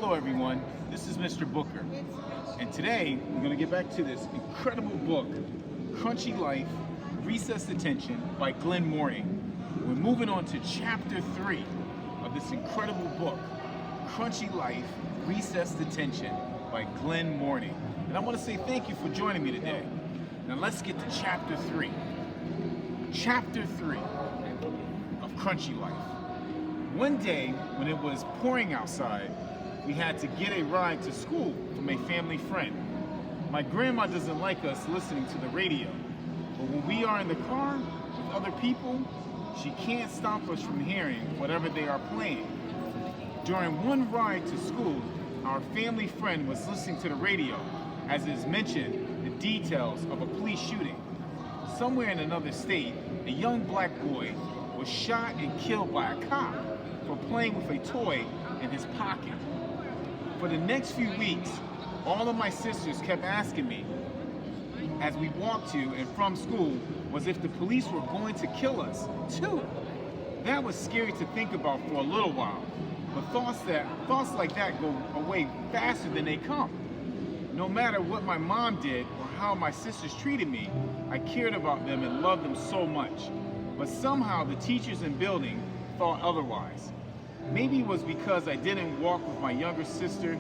Hello everyone, this is Mr. Booker, and today we're going to get back to this incredible book, Crunchy Life, Recessed Attention by Glenn Moorings. We're moving on to chapter 3 of this incredible book, Crunchy Life, Recessed Attention by Glenn Moorings. And I want to say thank you for joining me today. Now let's get to chapter 3. Chapter 3 of Crunchy Life. One day, when it was pouring outside, we had to get a ride to school from a family friend. My grandma doesn't like us listening to the radio, but when we are in the car with other people, she can't stop us from hearing whatever they are playing. During one ride to school, our family friend was listening to the radio, as is mentioned, the details of a police shooting. Somewhere in another state, a young black boy was shot and killed by a cop for playing with a toy in his pocket. For the next few weeks, all of my sisters kept asking me, as we walked to and from school, was if the police were going to kill us too. That was scary to think about for a little while, but thoughts like that go away faster than they come. No matter what my mom did or how my sisters treated me, I cared about them and loved them so much. But somehow the teachers in building thought otherwise. Maybe it was because I didn't walk with my younger sister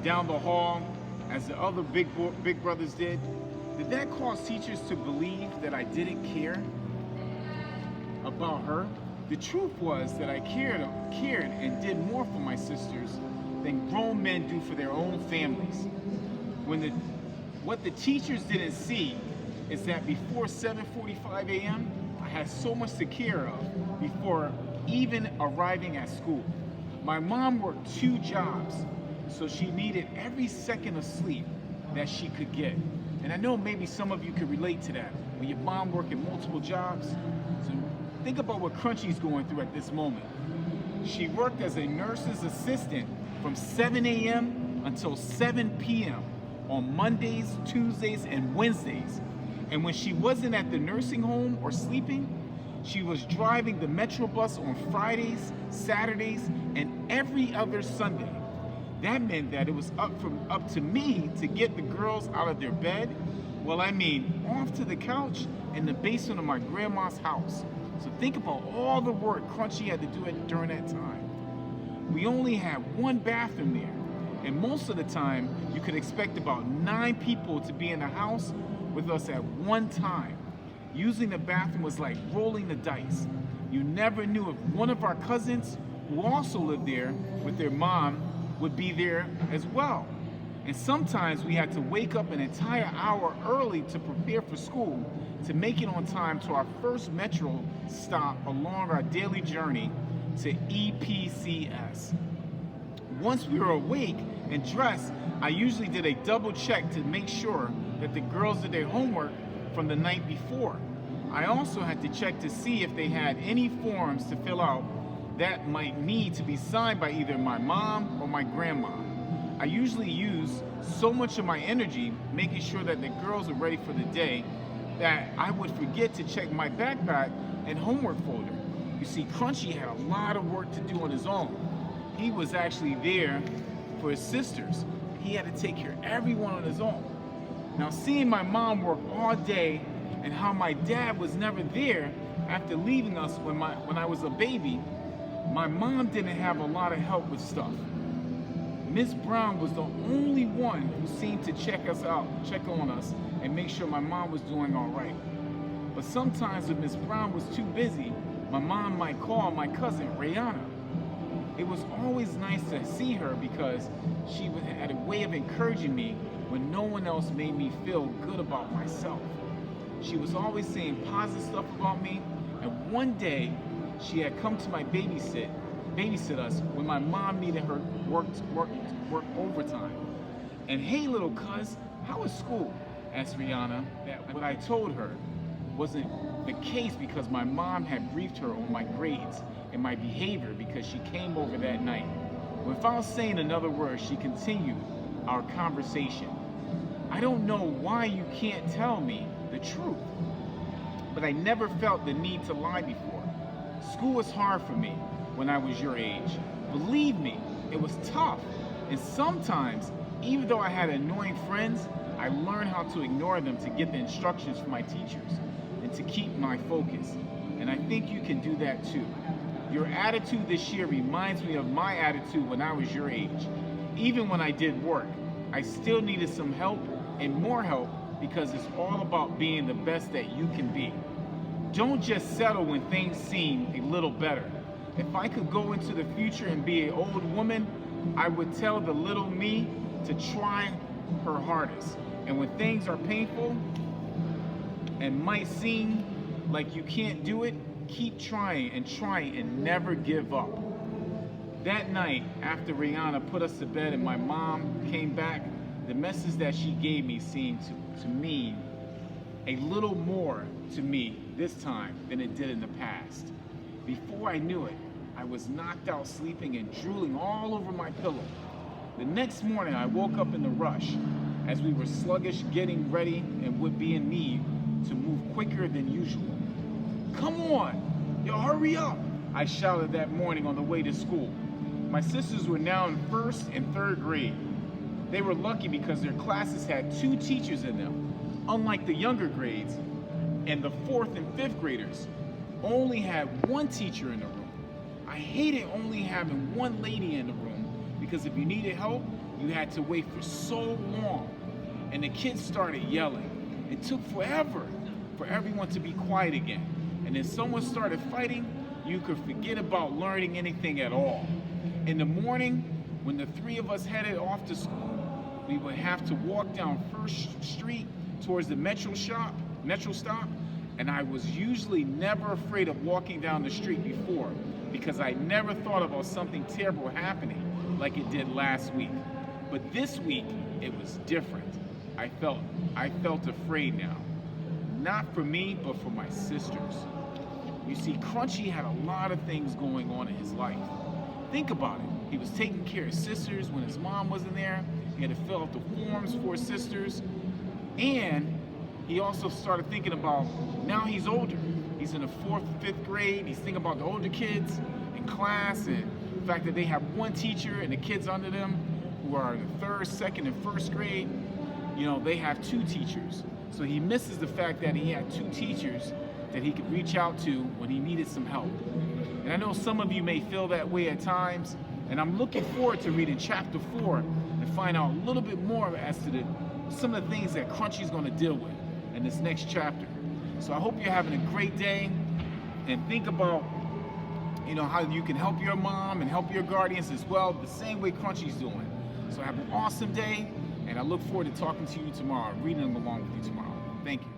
down the hall as the other big brothers did. Did that cause teachers to believe that I didn't care about her? The truth was that I cared and did more for my sisters than grown men do for their own families. What the teachers didn't see is that before 7:45 a.m., I had so much to care of before even arriving at school. My mom worked 2 jobs, so she needed every second of sleep that she could get. And I know maybe some of you could relate to that, when your mom working multiple jobs. So think about what Crunchy's going through at this moment. She worked as a nurse's assistant from 7 a.m. until 7 p.m. on Mondays, Tuesdays, and Wednesdays. And when she wasn't at the nursing home or sleeping, she was driving the Metro bus on Fridays, Saturdays, and every other Sunday. That meant that it was up to me to get the girls out of their bed. Well, I mean, off to the couch in the basement of my grandma's house. So think about all the work Crunchy had to do during that time. We only had 1 bathroom there, and most of the time, you could expect about 9 people to be in the house with us at one time. Using the bathroom was like rolling the dice. You never knew if one of our cousins, who also lived there with their mom, would be there as well. And sometimes we had to wake up an entire hour early to prepare for school to make it on time to our first Metro stop along our daily journey to EPCS. Once we were awake and dressed, I usually did a double check to make sure that the girls did their homework from the night before. I also had to check to see if they had any forms to fill out that might need to be signed by either my mom or my grandma. I usually use so much of my energy making sure that the girls are ready for the day that I would forget to check my backpack and homework folder. You see, Crunchy had a lot of work to do on his own. He was actually there for his sisters. He had to take care of everyone on his own. Now, seeing my mom work all day and how my dad was never there after leaving us when I was a baby, my mom didn't have a lot of help with stuff. Miss Brown was the only one who seemed to check on us, and make sure my mom was doing all right. But sometimes if Miss Brown was too busy, my mom might call my cousin, Rihanna. It was always nice to see her because she had a way of encouraging me when no one else made me feel good about myself. She was always saying positive stuff about me, and one day she had come to my babysit us when my mom needed her work overtime. And hey little cuz, how was school? Asked Rihanna. That what I told her wasn't the case because my mom had briefed her on my grades and my behavior because she came over that night. Without saying another word, she continued our conversation. I don't know why you can't tell me the truth, but I never felt the need to lie before. School was hard for me when I was your age. Believe me, it was tough. And sometimes, even though I had annoying friends, I learned how to ignore them to get the instructions from my teachers and to keep my focus. And I think you can do that too. Your attitude this year reminds me of my attitude when I was your age. Even when I did work, I still needed some help and more help, because it's all about being the best that you can be. Don't just settle when things seem a little better. If I could go into the future and be an old woman, I would tell the little me to try her hardest. And when things are painful and might seem like you can't do it, keep trying and never give up. That night, after Rihanna put us to bed and my mom came back, the message that she gave me seemed to mean a little more to me this time than it did in the past. Before I knew it, I was knocked out sleeping and drooling all over my pillow. The next morning, I woke up in the rush as we were sluggish getting ready and would be in need to move quicker than usual. "Come on, yo, hurry up," I shouted that morning on the way to school. My sisters were now in 1st and 3rd grade. They were lucky because their classes had 2 teachers in them, unlike the younger grades, and the 4th and 5th graders only had 1 teacher in the room. I hated only having 1 lady in the room, because if you needed help, you had to wait for so long, and the kids started yelling. It took forever for everyone to be quiet again, and if someone started fighting, you could forget about learning anything at all. In the morning, when the 3 of us headed off to school, we would have to walk down 1st Street towards the Metro stop, and I was usually never afraid of walking down the street before, because I never thought about something terrible happening like it did last week. But this week, it was different. I felt afraid now. Not for me, but for my sisters. You see, Crunchy had a lot of things going on in his life. Think about it. He was taking care of his sisters when his mom wasn't there. He had to fill out the forms for his sisters. And he also started thinking about, now he's older. He's in the 4th, 5th grade. He's thinking about the older kids in class and the fact that they have 1 teacher and the kids under them who are in the 3rd, 2nd, and 1st grade, they have 2 teachers. So he misses the fact that he had 2 teachers that he could reach out to when he needed some help. And I know some of you may feel that way at times, and I'm looking forward to reading chapter 4 and find out a little bit more as to some of the things that Crunchy's going to deal with in this next chapter. So I hope you're having a great day, and think about how you can help your mom and help your guardians as well, the same way Crunchy's doing. So have an awesome day, and I look forward to talking to you tomorrow, reading them along with you tomorrow. Thank you.